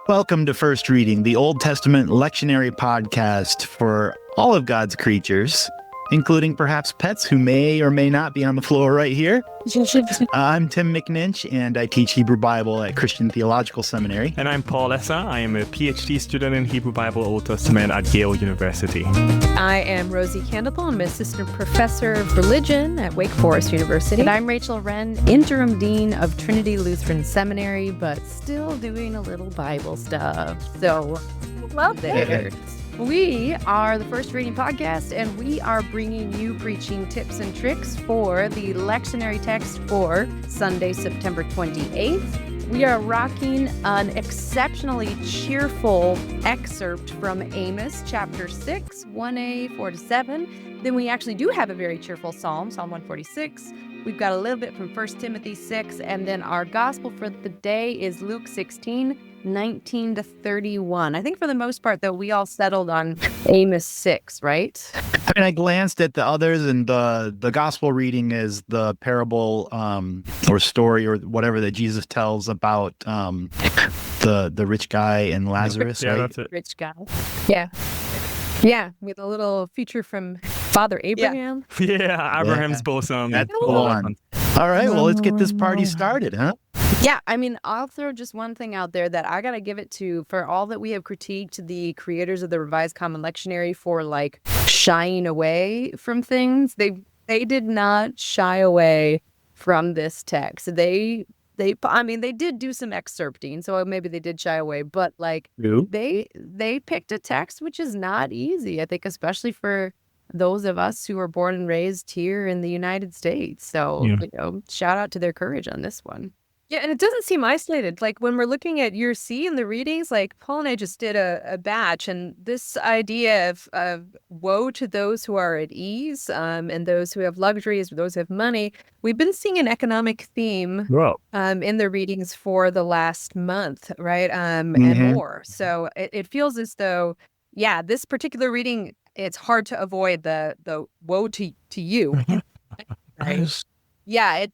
Welcome to First Reading, the Old Testament lectionary podcast for all of God's creatures, including perhaps pets who may or may not be on the floor right here. I'm Tim McNinch, and I teach Hebrew Bible at Christian Theological Seminary. And I'm Paul Essa. I am a PhD student in Hebrew Bible Old Testament at Yale University. I am Rosie Candlepool. I'm an assistant professor of religion at Wake Forest University. And I'm Rachel Wren, interim dean of Trinity Lutheran Seminary, but still doing a little Bible stuff. So, well, there. We are the First Reading Podcast, and we are bringing you preaching tips and tricks for the lectionary text for Sunday, September 28th. We are rocking an exceptionally cheerful excerpt from Amos, chapter 6, 1a, 4-7. Then we actually do have a very cheerful psalm, Psalm 146. We've got a little bit from 1 Timothy 6, and then our gospel for the day is Luke 16, 19-31. I think for the most part, though, we all settled on Amos 6, right? I mean, I glanced at the others, and the gospel reading is the parable or story or whatever that Jesus tells about the rich guy and Lazarus, Yeah, right? that's it. Rich guy. Yeah. Yeah, with a little feature from Father Abraham. Yeah, Abraham's bosom. That's the one. All right, well, let's get this party started, huh? Yeah, I mean, I'll throw just one thing out there that I got to give it to for all that we have critiqued the creators of the Revised Common Lectionary for like shying away from things. They did not shy away from this text. They did do some excerpting, so maybe they did shy away, but like they picked a text which is not easy, I think, especially for those of us who were born and raised here in the United States. So, shout out to their courage on this one. Yeah, and it doesn't seem isolated. Like when we're looking at year C in the readings, like Paul and I just did a batch, and this idea of woe to those who are at ease, and those who have luxuries, those who have money. We've been seeing an economic theme in the readings for the last month, right? And more. So it feels as though, this particular reading, it's hard to avoid the woe to you. Right? Yeah,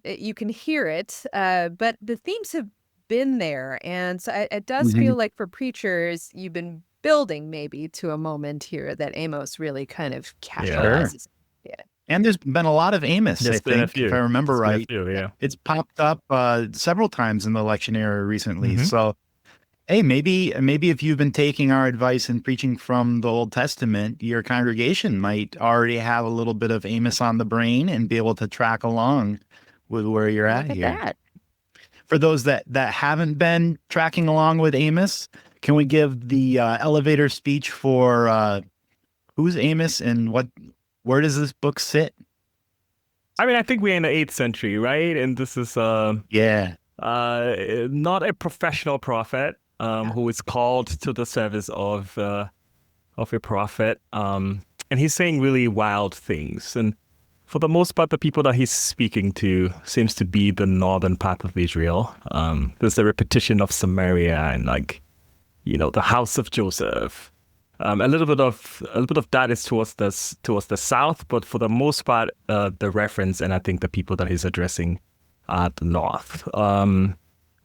you can hear it, but the themes have been there, and so it does feel like for preachers, you've been building maybe to a moment here that Amos really kind of capitalizes. Yeah. And there's been a lot of Amos, I think, if I remember right. It's popped up several times in the lectionary recently. So, hey, maybe if you've been taking our advice and preaching from the Old Testament, your congregation might already have a little bit of Amos on the brain and be able to track along with where you're at here. That. For those that haven't been tracking along with Amos, can we give the elevator speech for who's Amos and where does this book sit? I mean, I think we're in the 8th century, right? And this is not a professional prophet. Who is called to the service of a prophet, and he's saying really wild things. And for the most part, the people that he's speaking to seems to be the northern part of Israel. There's a repetition of Samaria and the house of Joseph. A little bit of that is towards the south, but for the most part, the reference and I think the people that he's addressing are the north.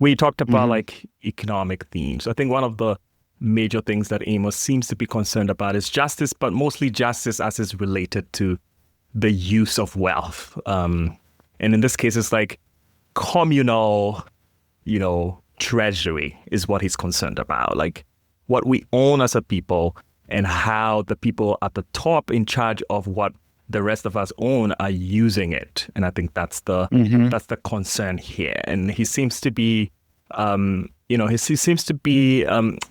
We talked about economic themes. I think one of the major things that Amos seems to be concerned about is justice, but mostly justice as is related to the use of wealth. And in this case, it's like communal, treasury is what he's concerned about. Like what we own as a people and how the people at the top in charge of what the rest of us own are using it. And I think that's the concern here. And he seems to be,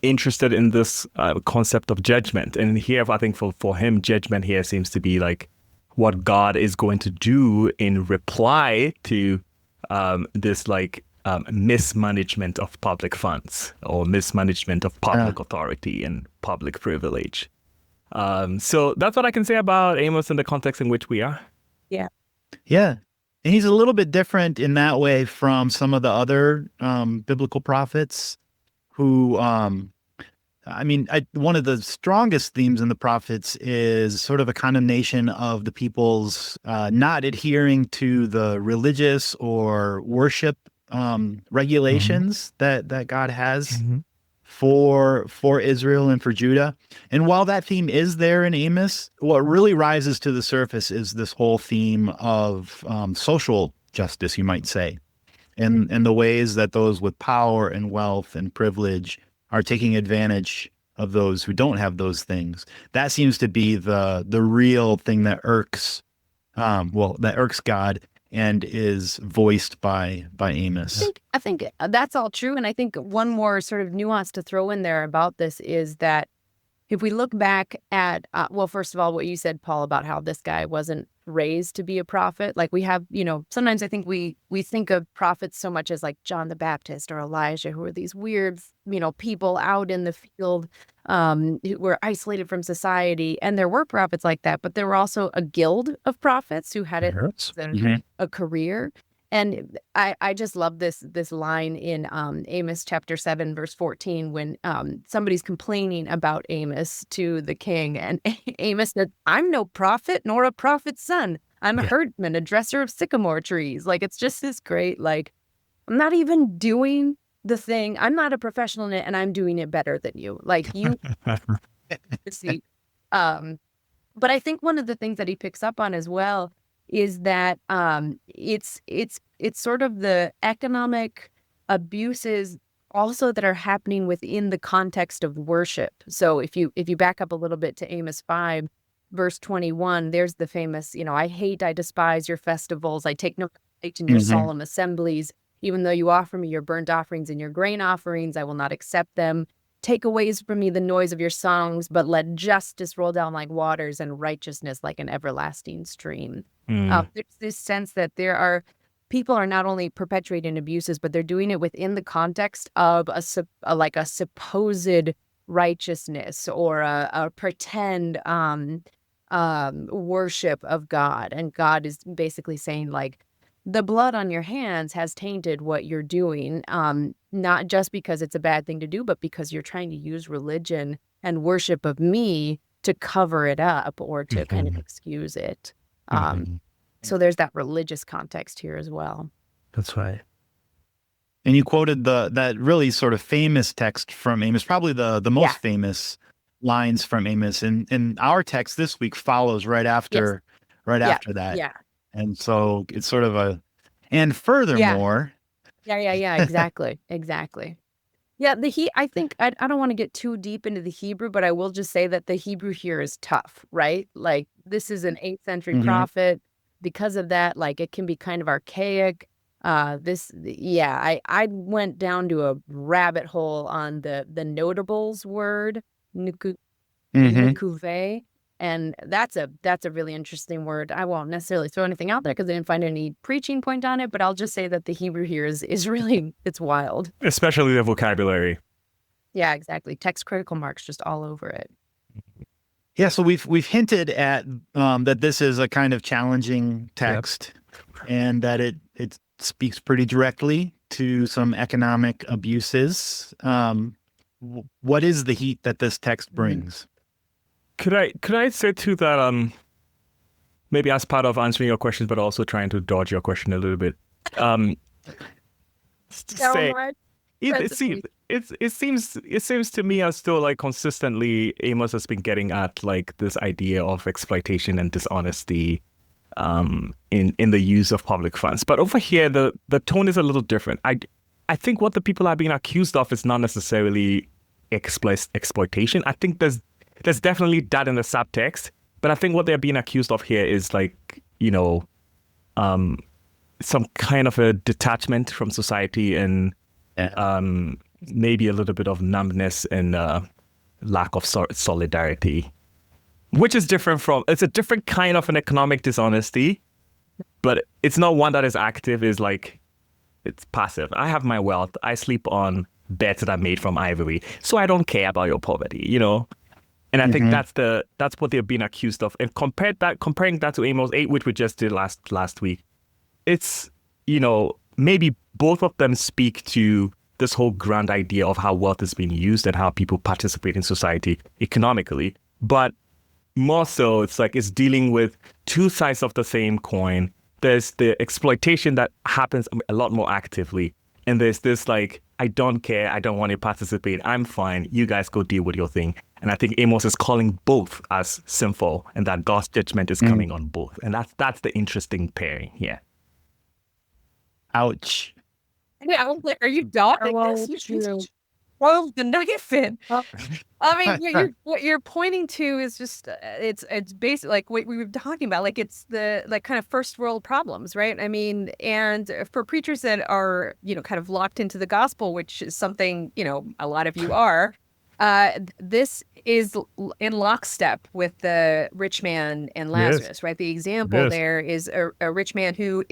interested in this concept of judgment. And here, I think for him, judgment here seems to be like what God is going to do in reply to this mismanagement of public funds or mismanagement of public authority and public privilege. So that's what I can say about Amos in the context in which we are. Yeah. Yeah. And he's a little bit different in that way from some of the other biblical prophets who, one of the strongest themes in the prophets is sort of a condemnation of the people's not adhering to the religious or worship regulations that God has for Israel and for Judah. And while that theme is there in Amos, what really rises to the surface is this whole theme of social justice, you might say, and the ways that those with power and wealth and privilege are taking advantage of those who don't have those things. That seems to be the real thing that irks God and is voiced by Amos. I think that's all true. And I think one more sort of nuance to throw in there about this is that if we look back at, well, first of all, what you said, Paul, about how this guy wasn't raised to be a prophet. Like we have, sometimes I think we think of prophets so much as like John the Baptist or Elijah, who are these weird, people out in the field who were isolated from society. And there were prophets like that, but there were also a guild of prophets who had it as a career. And I just love this line in Amos chapter 7, verse 14, when somebody's complaining about Amos to the king. And Amos said, "I'm no prophet nor a prophet's son. I'm a herdsman, a dresser of sycamore trees." Like, it's just this great, like, I'm not even doing the thing. I'm not a professional in it, and I'm doing it better than you. Like, you see. But I think one of the things that he picks up on as well is that it's sort of the economic abuses also that are happening within the context of worship. So if you back up a little bit to Amos 5, verse 21, there's the famous, I despise your festivals. I take no delight in your solemn assemblies. Even though you offer me your burnt offerings and your grain offerings, I will not accept them. Take away from me the noise of your songs, but let justice roll down like waters and righteousness like an everlasting stream. There's this sense that people are not only perpetuating abuses, but they're doing it within the context of a supposed righteousness or a pretend worship of God. And God is basically saying, like, the blood on your hands has tainted what you're doing, not just because it's a bad thing to do, but because you're trying to use religion and worship of me to cover it up or to kind of excuse it. So there's that religious context here as well. That's right. And you quoted that really sort of famous text from Amos, probably the most famous lines from Amos. And our text this week follows right after that. Yeah. And so it's sort of and furthermore. Yeah, exactly. Yeah, I think I don't want to get too deep into the Hebrew, but I will just say that the Hebrew here is tough, right? Like, this is an 8th century prophet. Because of that, like, it can be kind of archaic. I went down to a rabbit hole on the notables word, nukuve, and that's a really interesting word. I won't necessarily throw anything out there because I didn't find any preaching point on it, but I'll just say that the Hebrew here is really, it's wild. Especially the vocabulary. Yeah, exactly. Text critical marks just all over it. Yeah, so we've hinted at that this is a kind of challenging text, and that it speaks pretty directly to some economic abuses. What is the heat that this text brings? Could I say too that maybe as part of answering your questions, but also trying to dodge your question a little bit. It seems to me as though, like, consistently Amos has been getting at, like, this idea of exploitation and dishonesty in the use of public funds. But over here the tone is a little different. I think what the people are being accused of is not necessarily exploitation. I think there's definitely that in the subtext, but I think what they're being accused of here is, like, some kind of a detachment from society and maybe a little bit of numbness and lack of solidarity, which is different it's a different kind of an economic dishonesty, but it's not one that is active. It's like, it's passive. I have my wealth. I sleep on beds that are made from ivory, so I don't care about your poverty, And I think that's what they're being accused of. And comparing that to Amos 8, which we just did last week, it's, maybe both of them speak to this whole grand idea of how wealth is being used and how people participate in society economically. But more so, it's like it's dealing with two sides of the same coin. There's the exploitation that happens a lot more actively. And there's this, like, I don't care. I don't want to participate. I'm fine. You guys go deal with your thing. And I think Amos is calling both as sinful, and that God's judgment is coming on both. And that's the interesting pairing here. Ouch. Yeah, I was like, are you doubting this? Well, the nugget fin. I mean, what you're pointing to is just it's basically like what we were talking about. Like it's the like kind of first world problems, right? I mean, and for preachers that are kind of locked into the gospel, which is something a lot of you are. This is in lockstep with the rich man and Lazarus, right? The example there is a rich man who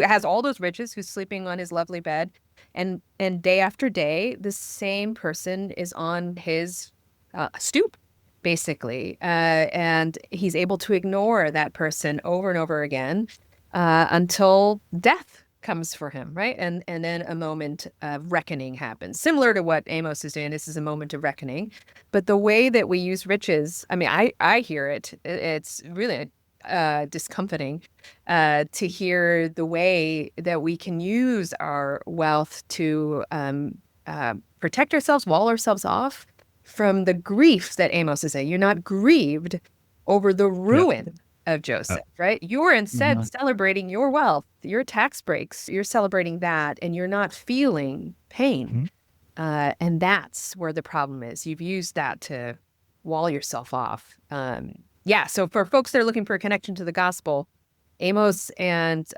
has all those riches, who's sleeping on his lovely bed. And day after day, the same person is on his stoop, basically. And he's able to ignore that person over and over again until death comes for him, right? And then a moment of reckoning happens. Similar to what Amos is doing, this is a moment of reckoning. But the way that we use riches, I mean, I hear it. It's really discomforting to hear the way that we can use our wealth to protect ourselves, wall ourselves off from the grief that Amos is saying. You're not grieved over the ruin of Joseph, right? You're instead celebrating your wealth, your tax breaks. You're celebrating that, and you're not feeling pain. And that's where the problem is. You've used that to wall yourself off. So for folks that are looking for a connection to the gospel, Amos and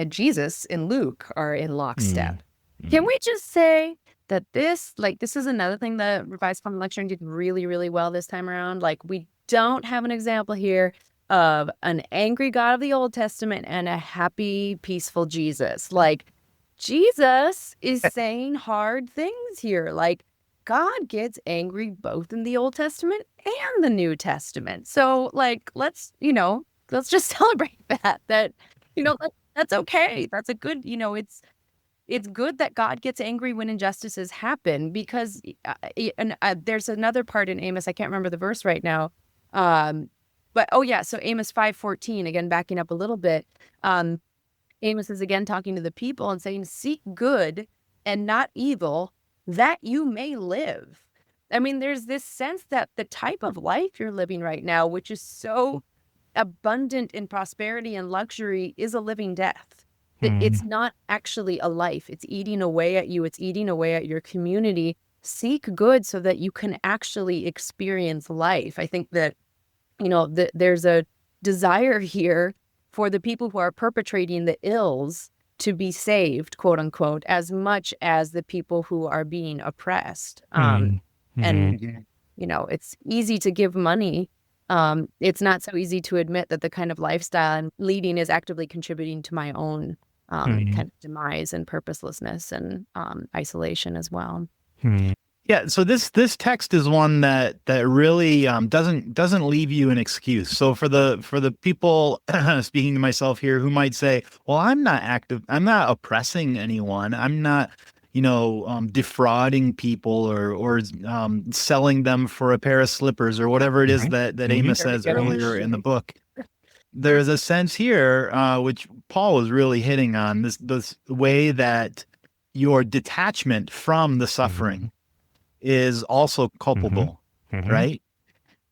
Jesus in Luke are in lockstep. Can we just say that this is another thing that Revised Common Lectionary did really, really well this time around? Like, we don't have an example here of an angry God of the Old Testament and a happy, peaceful Jesus. Like, Jesus is saying hard things here. Like, God gets angry both in the Old Testament and the New Testament. So, like, let's just celebrate that that's okay. That's a good, it's good that God gets angry when injustices happen, because there's another part in Amos, I can't remember the verse right now. So Amos 5:14, again, backing up a little bit. Amos is again talking to the people and saying, seek good and not evil, that you may live. I mean, there's this sense that the type of life you're living right now, which is so abundant in prosperity and luxury, is a living death. It's not actually a life. It's eating away at you. It's eating away at your community. Seek good so that you can actually experience life. I think that, there's a desire here for the people who are perpetrating the ills to be saved, quote unquote, as much as the people who are being oppressed. And, it's easy to give money. It's not so easy to admit that the kind of lifestyle I'm leading is actively contributing to my own kind of demise and purposelessness and isolation as well. Yeah, so this text is one that really doesn't leave you an excuse. So for the people, speaking to myself here, who might say, well, I'm not oppressing anyone, I'm not defrauding people or selling them for a pair of slippers or whatever it is that Amos says earlier in the book. There's a sense here, which Paul was really hitting on, this way that your detachment from the suffering is also culpable, right?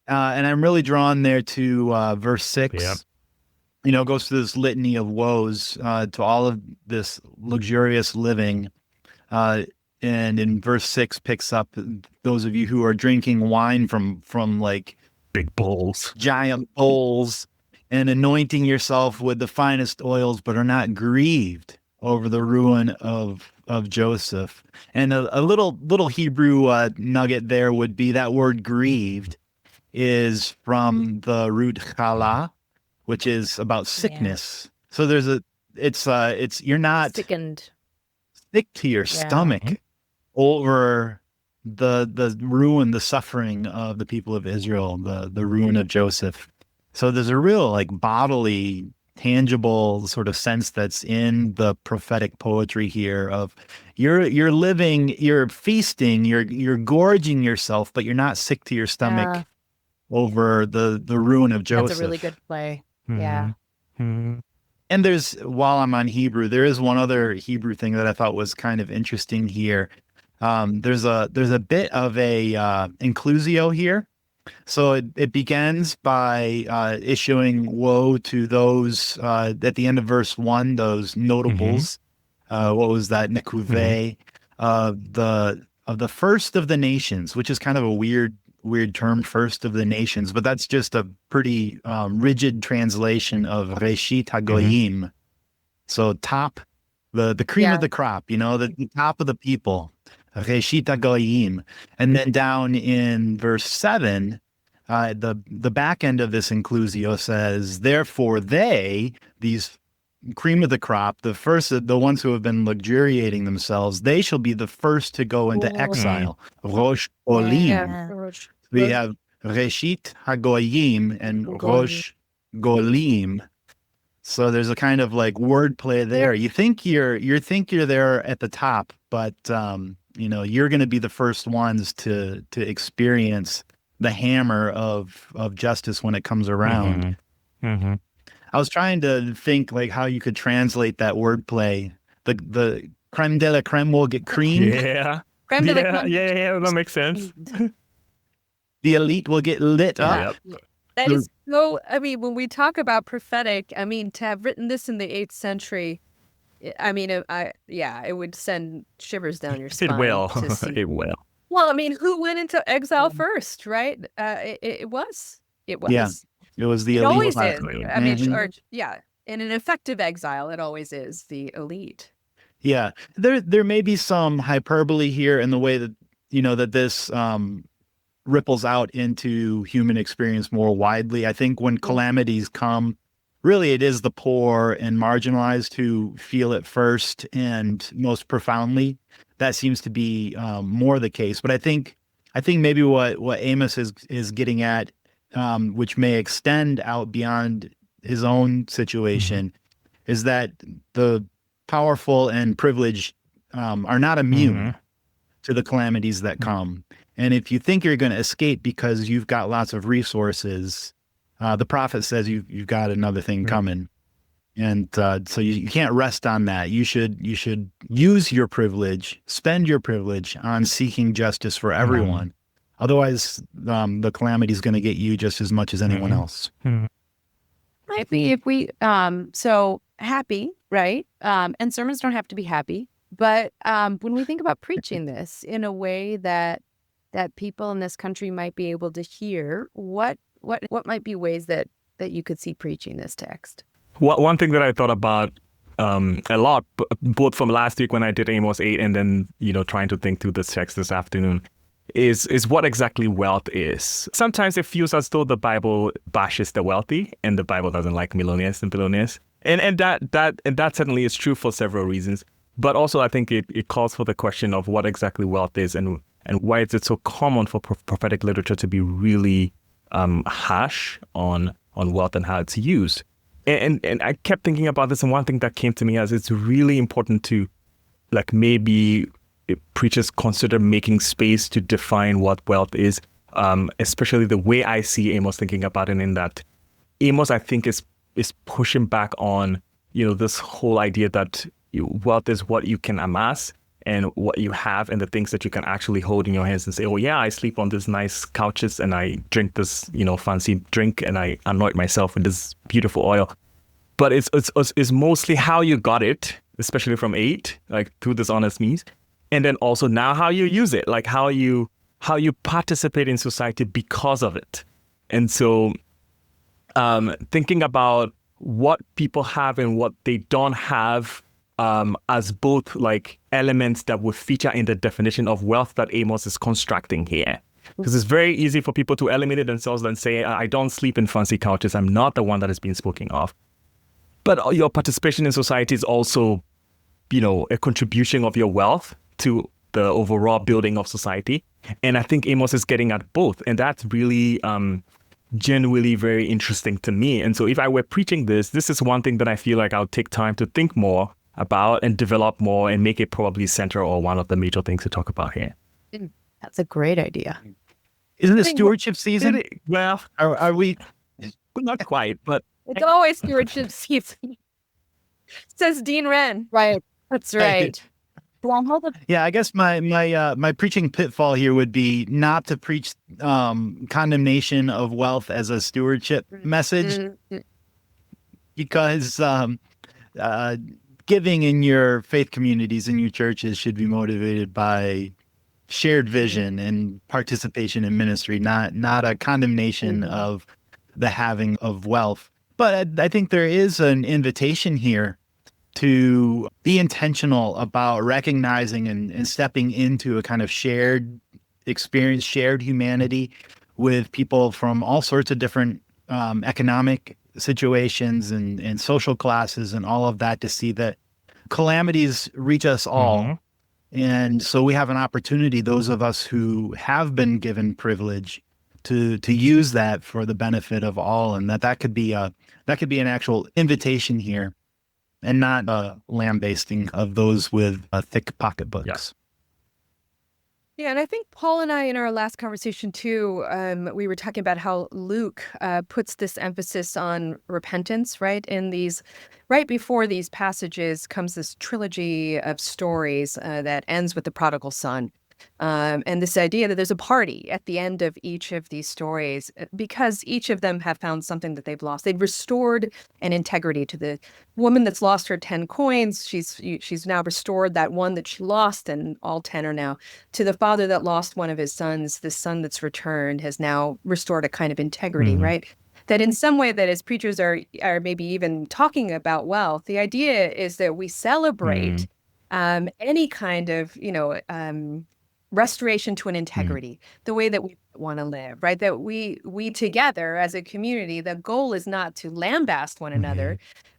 And I'm really drawn there to verse 6. Goes through this litany of woes to all of this luxurious living. And in verse 6 picks up those of you who are drinking wine from like big bowls, giant bowls, and anointing yourself with the finest oils, but are not grieved over the ruin of Joseph. And a little Hebrew nugget there would be that word grieved is from the root chala, which is about sickness. So you're not sickened, sick to your stomach over the ruin, the suffering of the people of Israel, the ruin of Joseph. So there's a real like bodily, tangible sort of sense that's in the prophetic poetry here of you're living, you're feasting, you're gorging yourself, but you're not sick to your stomach over the ruin of Joseph. That's a really good play. Yeah. And while I'm on Hebrew, there is one other Hebrew thing that I thought was kind of interesting here. There's a bit of a inclusio here. So it begins by issuing woe to those at the end of verse 1, those notables. What was that? Nekuve, of the first of the nations, which is kind of a weird term, first of the nations, but that's just a pretty rigid translation of Reshit Hagoyim. So top, the cream of the crop, the top of the people, Reshit Hagoyim. And then down in verse 7, the back end of this inclusio says, therefore these cream of the crop, the ones who have been luxuriating themselves, they shall be the first to go into exile. Rosh Olim. Yeah. We have Reshit Hagoyim and Rosh Golim. So there's a kind of like wordplay there. You think you're there at the top, but you're going to be the first ones to experience the hammer of justice when it comes around. I was trying to think like how you could translate that wordplay. The creme de la creme will get creamed. Yeah. Creme de la creme. Yeah, that makes sense. The elite will get lit up. Yep. That is so, when we talk about prophetic, to have written this in the 8th century, it would send shivers down your spine. It will. To see. It will. Well, who went into exile first, right? It was. Yeah, it was the elite. It always is. In an effective exile, it always is the elite. Yeah, there may be some hyperbole here in the way that that this ripples out into human experience more widely. I think when calamities come, really it is the poor and marginalized who feel it first and most profoundly. That seems to be more the case. But I think maybe what Amos is getting at, which may extend out beyond his own situation, is that the powerful and privileged are not immune to the calamities that come. And if you think you're going to escape because you've got lots of resources, the prophet says you've got another thing coming. And so you can't rest on that. You should use your privilege, spend your privilege on seeking justice for everyone. Otherwise, the calamity is going to get you just as much as anyone else. Might be if we, so happy, right? And sermons don't have to be happy. But when we think about preaching this in a way that people in this country might be able to hear, what might be ways that you could see preaching this text? One thing that I thought about a lot, both from last week when I did Amos 8 and then, trying to think through this text this afternoon, is what exactly wealth is. Sometimes it feels as though the Bible bashes the wealthy and the Bible doesn't like millionaires and billionaires. And that certainly is true for several reasons. But also I think it calls for the question of what exactly wealth is and why is it so common for prophetic literature to be really harsh on wealth and how it's used. And I kept thinking about this, and one thing that came to me as it's really important to, maybe preachers consider making space to define what wealth is, especially the way I see Amos thinking about it, in that Amos, I think, is pushing back on, this whole idea that wealth is what you can amass and what you have and the things that you can actually hold in your hands and say, oh yeah, I sleep on these nice couches and I drink this, fancy drink and I anoint myself with this beautiful oil. But it's mostly how you got it, especially from 8, through this honest means. And then also now how you use it, how you participate in society because of it. And so thinking about what people have and what they don't have, as both elements that would feature in the definition of wealth that Amos is constructing here. Because it's very easy for people to eliminate themselves and say, I don't sleep in fancy couches. I'm not the one that is being spoken of. But your participation in society is also, a contribution of your wealth to the overall building of society. And I think Amos is getting at both. And that's really genuinely very interesting to me. And so if I were preaching this is one thing that I feel like I'll take time to think more about and develop more and make it probably center or one of the major things to talk about here. That's a great idea. Isn't it stewardship season? Well, are we? Not quite, but it's always stewardship season. Says Dean Wren. Right. That's right. Yeah, I guess my preaching pitfall here would be not to preach condemnation of wealth as a stewardship message, because giving in your faith communities, in your churches, should be motivated by shared vision and participation in ministry, not a condemnation of the having of wealth. But I think there is an invitation here to be intentional about recognizing and stepping into a kind of shared experience, shared humanity with people from all sorts of different economic situations and social classes and all of that, to see that calamities reach us all. And so we have an opportunity, those of us who have been given privilege, to use that for the benefit of all, and that could be an actual invitation here, and not a lambasting of those with thick pocketbooks. Yes. Yeah, and I think Paul and I, in our last conversation too, we were talking about how Luke puts this emphasis on repentance, right? Right before these passages comes this trilogy of stories that ends with the prodigal son. And this idea that there's a party at the end of each of these stories, because each of them have found something that they've lost. They've restored an integrity to the woman that's lost her 10 coins. She's now restored that one that she lost, and all 10 are now. To the father that lost one of his sons, the son that's returned has now restored a kind of integrity, right? That in some way, that as preachers are maybe even talking about wealth, the idea is that we celebrate any kind of, restoration to an integrity, the way that we want to live, right? That we together as a community, the goal is not to lambast one another,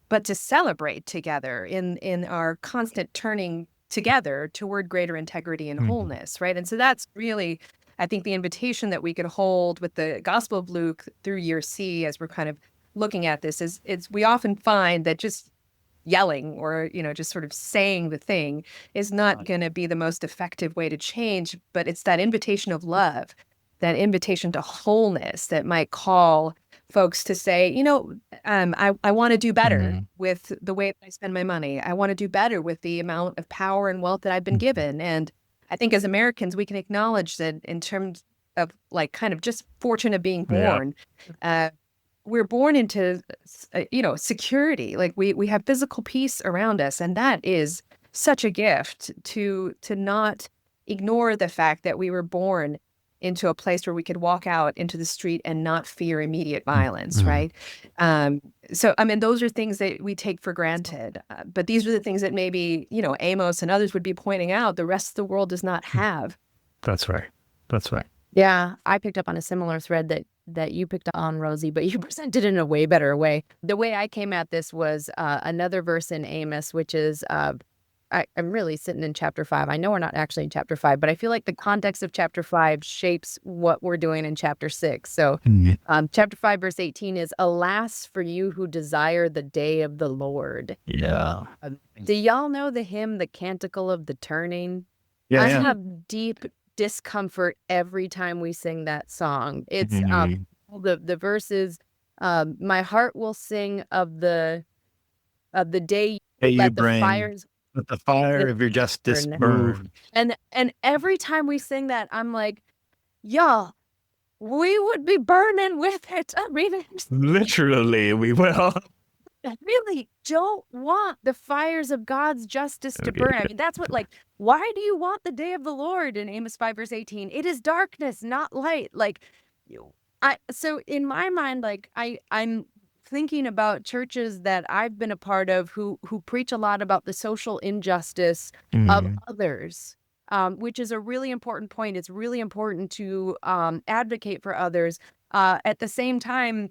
but to celebrate together in our constant turning together toward greater integrity and wholeness, right? And so that's really, I think, the invitation that we could hold with the Gospel of Luke through year C, as we're kind of looking at this, is we often find that just yelling or, just sort of saying the thing is not going to be the most effective way to change, but it's that invitation of love, that invitation to wholeness that might call folks to say, I want to do better with the way that I spend my money. I want to do better with the amount of power and wealth that I've been given. And I think as Americans, we can acknowledge that in terms of kind of just fortune of being born, we're born into, security. Like we have physical peace around us. And that is such a gift to not ignore the fact that we were born into a place where we could walk out into the street and not fear immediate violence, right? So, those are things that we take for granted. But these are the things that maybe, Amos and others would be pointing out the rest of the world does not have. That's right. Yeah, I picked up on a similar thread that you picked up on, Rosie, but you presented it in a way better way. The way I came at this was another verse in Amos, which is, I'm really sitting in chapter 5. I know we're not actually in chapter 5, but I feel like the context of chapter 5 shapes what we're doing in chapter 6. So chapter 5, verse 18 is, "Alas for you who desire the day of the Lord." Yeah. Do y'all know the hymn, "The Canticle of the Turning"? Yeah, I have deep discomfort every time we sing that song. It's the verses, "My heart will sing of the day you let the bring fires let the fire of your justice burn." And every time we sing that, I'm like, y'all, we would be burning with it. I mean, Literally, we will. I really don't want the fires of God's justice to burn. I mean, that's what, why do you want the day of the Lord in Amos 5, verse 18? It is darkness, not light. So in my mind, I'm thinking about churches that I've been a part of who preach a lot about the social injustice of others, which is a really important point. It's really important to advocate for others. At the same time,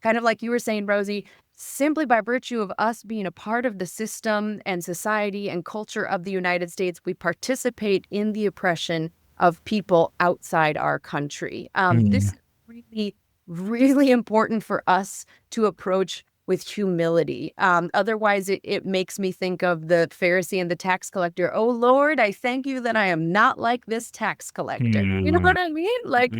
kind of like you were saying, Rosie, simply by virtue of us being a part of the system and society and culture of the United States, we participate in the oppression of people outside our country. This is really, really important for us to approach with humility. Otherwise, it makes me think of the Pharisee and the tax collector. Oh, Lord, I thank you that I am not like this tax collector. You know what I mean? Like,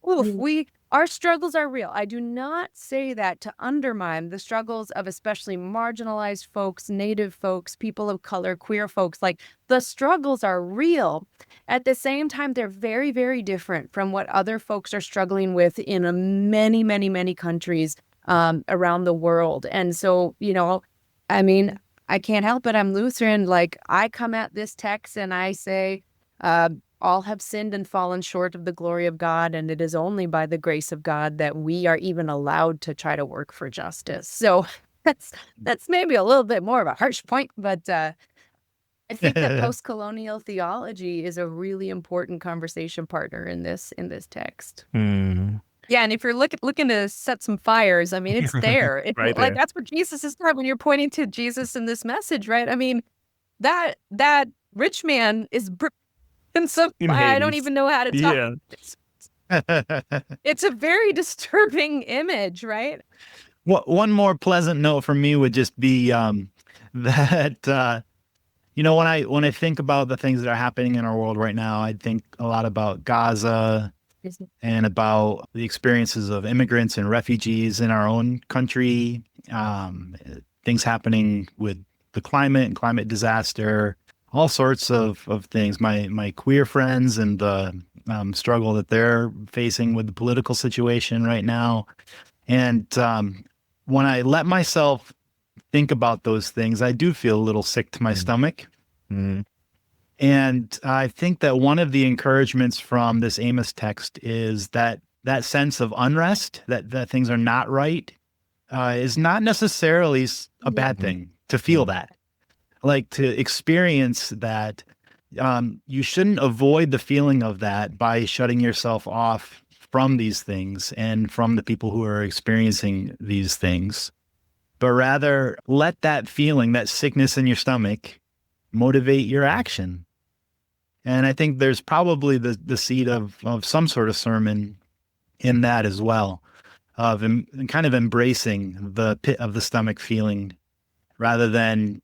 oof, our struggles are real. I do not say that to undermine the struggles of especially marginalized folks, Native folks, people of color, queer folks. Like, the struggles are real. At the same time, they're very, very different from what other folks are struggling with in many, many, many countries around the world. And so, I mean, I can't help it. I'm Lutheran. Like, I come at this text and I say, all have sinned and fallen short of the glory of God. And it is only by the grace of God that we are even allowed to try to work for justice. So that's maybe a little bit more of a harsh point, but I think that post-colonial theology is a really important conversation partner in this text. Yeah, and if you're looking to set some fires, I mean, it's there. Right like there. that's what Jesus is for when you're pointing to Jesus in this message, right? I mean, that rich man is I don't even know how to talk. Yeah. It's a very disturbing image, right? One more pleasant note for me would just be that when I think about the things that are happening in our world right now, I think a lot about Gaza and about the experiences of immigrants and refugees in our own country, things happening with the climate and climate disaster, all sorts of things. My queer friends and the struggle that they're facing with the political situation right now. And when I let myself think about those things, I do feel a little sick to my stomach. Mm. And I think that one of the encouragements from this Amos text is that sense of unrest, that things are not right, is not necessarily a bad thing to feel that. Like, to experience that, you shouldn't avoid the feeling of that by shutting yourself off from these things and from the people who are experiencing these things, but rather let that feeling, that sickness in your stomach, motivate your action. And I think there's probably the seed of some sort of sermon in that as well, of kind of embracing the pit of the stomach feeling rather than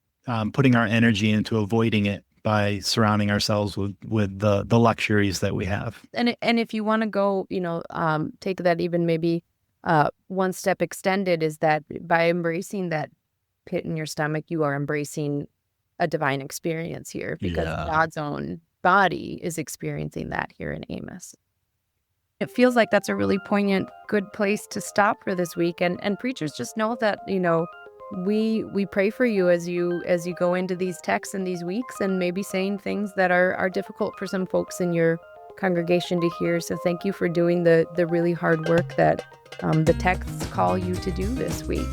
putting our energy into avoiding it by surrounding ourselves with the luxuries that we have. And if you want to go, take that even maybe one step extended, is that by embracing that pit in your stomach, you are embracing a divine experience here, because God's own body is experiencing that here in Amos. It feels like that's a really poignant, good place to stop for this week. And preachers, just know that, we pray for you as you go into these texts and these weeks, and maybe saying things that are difficult for some folks in your congregation to hear. So thank you for doing the really hard work that the texts call you to do this week.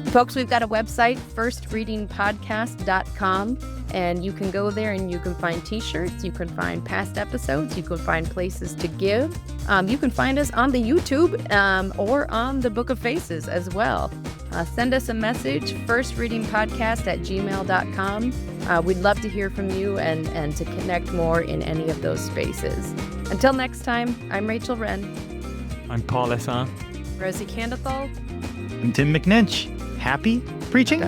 Folks, we've got a website, firstreadingpodcast.com, and you can go there and you can find t-shirts, you can find past episodes, you can find places to give. You can find us on the YouTube or on the Book of Faces as well. Send us a message, firstreadingpodcast@gmail.com. We'd love to hear from you and to connect more in any of those spaces. Until next time, I'm Rachel Wren. I'm Paul Essan. Rosie Candethal. I'm Tim McNinch. Happy preaching?